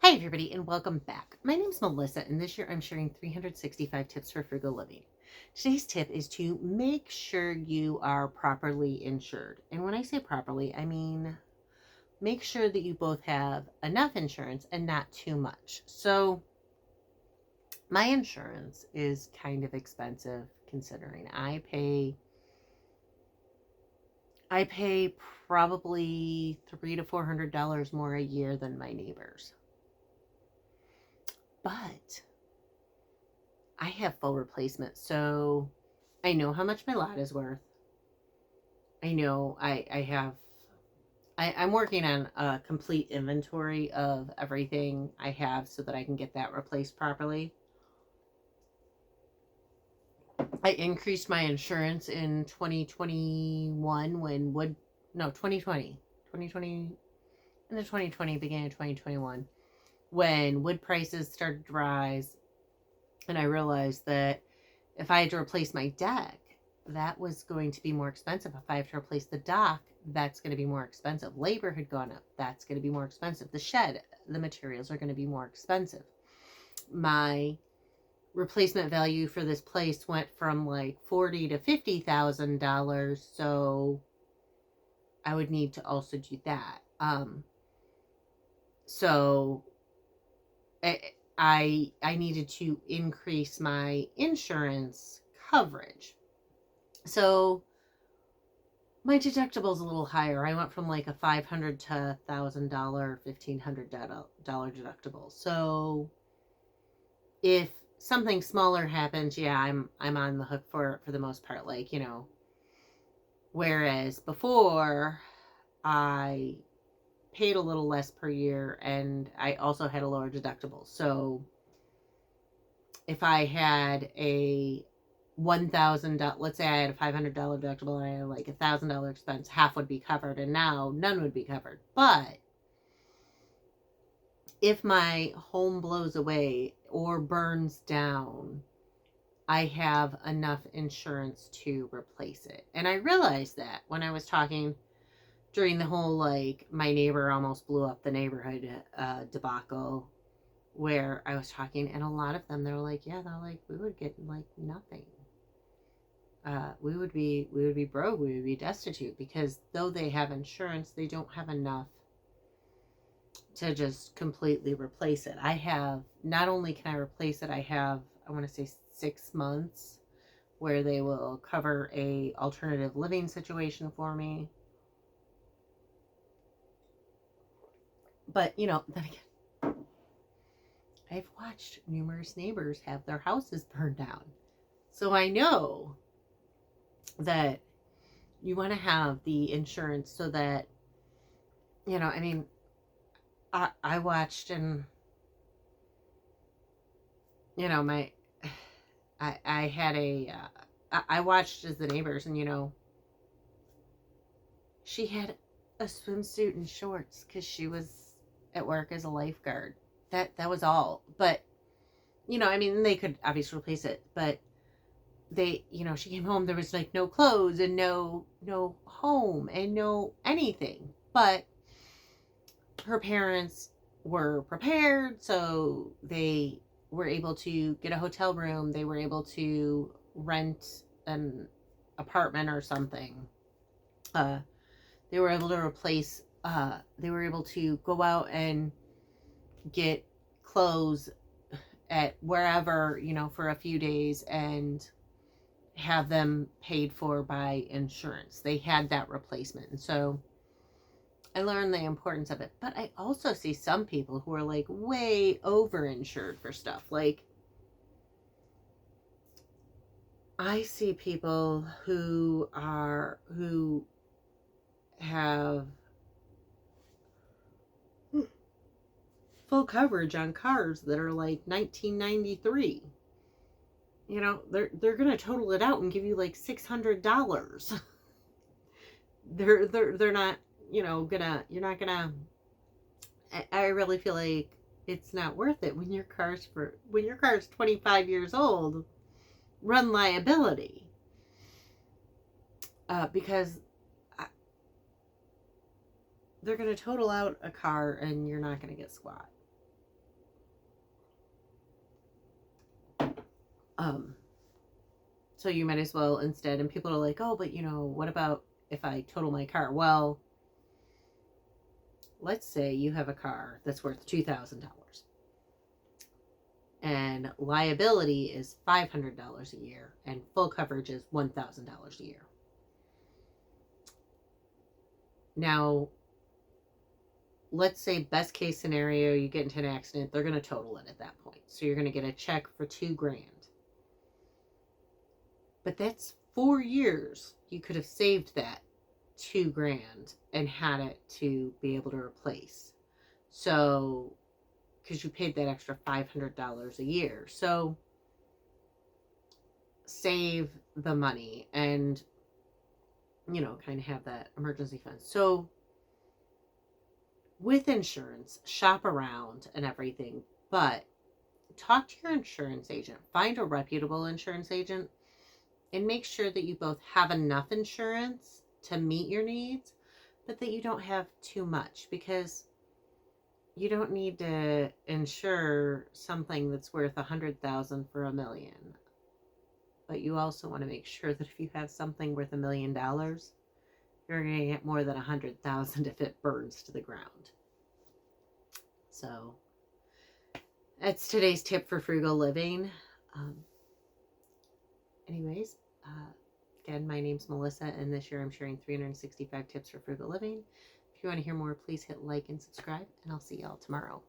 Hi, everybody, and welcome back. My name is Melissa, and this year I'm sharing 365 tips for frugal living. Today's tip is to make sure you are properly insured. And when I say properly, I mean make sure that you both have enough insurance and not too much. So, my insurance is kind of expensive considering I pay probably $300 to $400 more a year than my neighbors. But I have full replacement, so I know how much my lot is worth. I know I'm working on a complete inventory of everything I have so that I can get that replaced properly. I increased my insurance in 2021 when wood, no, 2020, in the 2020, beginning of 2021, when wood prices started to rise. And I realized that if I had to replace my deck, that was going to be more expensive. If I have to replace the dock, that's going to be more expensive. Labor had gone up. That's going to be more expensive. The shed, the materials are going to be more expensive. My replacement value for this place went from like $40,000 to $50,000, so I would need to also do that. So I needed to increase my insurance coverage. So my deductible's a little higher. I went from like a $500 to $1,000, $1,500 deductible. So if something smaller happens, yeah, I'm on the hook for the most part. Like, whereas before I paid a little less per year and I also had a lower deductible. So if I had a $1,000, let's say I had a $500 deductible and I had like $1,000 expense, half would be covered, and now none would be covered. But if my home blows away or burns down, I have enough insurance to replace it. And I realized that when I was talking during the whole, like, my neighbor almost blew up the neighborhood debacle, where I was talking, and a lot of them, they were like, yeah, they're like, we would get like nothing. We would be broke. We would be destitute, because though they have insurance, they don't have enough to just completely replace it. I have, not only can I replace it, I want to say 6 months where they will cover a alternative living situation for me. But then again, I've watched numerous neighbors have their houses burned down, so I know that you want to have the insurance so that, I mean, I watched, and my I had I watched as the neighbors, and she had a swimsuit and shorts because she was at work as a lifeguard. That was all. But I mean, they could obviously replace it, but she came home, there was like no clothes and no home and no anything. But her parents were prepared, so they were able to get a hotel room. They were able to rent an apartment or something. Uh, they were able to replace. They were able to go out and get clothes at wherever, for a few days, and have them paid for by insurance. They had that replacement, and so I learned the importance of it. But I also see some people who are like way overinsured for stuff. Like, I see people who have full coverage on cars that are like 1993. They're gonna total it out and give you like $600. They're not, gonna you're not gonna. I really feel like it's not worth it when your car's 25 years old. Run liability, because they're going to total out a car and you're not going to get squat. So you might as well instead, and people are like, oh, but what about if I total my car? Well, let's say you have a car that's worth $2,000 and liability is $500 a year and full coverage is $1,000 a year. Now, let's say best case scenario, you get into an accident, they're going to total it at that point. So you're going to get a check for $2,000. But that's 4 years. You could have saved that $2,000 and had it to be able to replace. So, because you paid that extra $500 a year. So, save the money and, kind of have that emergency fund. So, with insurance, shop around and everything, but talk to your insurance agent. Find a reputable insurance agent and make sure that you both have enough insurance to meet your needs, but that you don't have too much, because you don't need to insure something that's worth $100,000 for $1 million. But you also want to make sure that if you have something worth $1 million, you're going to get more than $100,000 if it burns to the ground. So that's today's tip for frugal living. Anyways, again, my name's Melissa, and this year I'm sharing 365 tips for frugal living. If you want to hear more, please hit like and subscribe, and I'll see y'all tomorrow.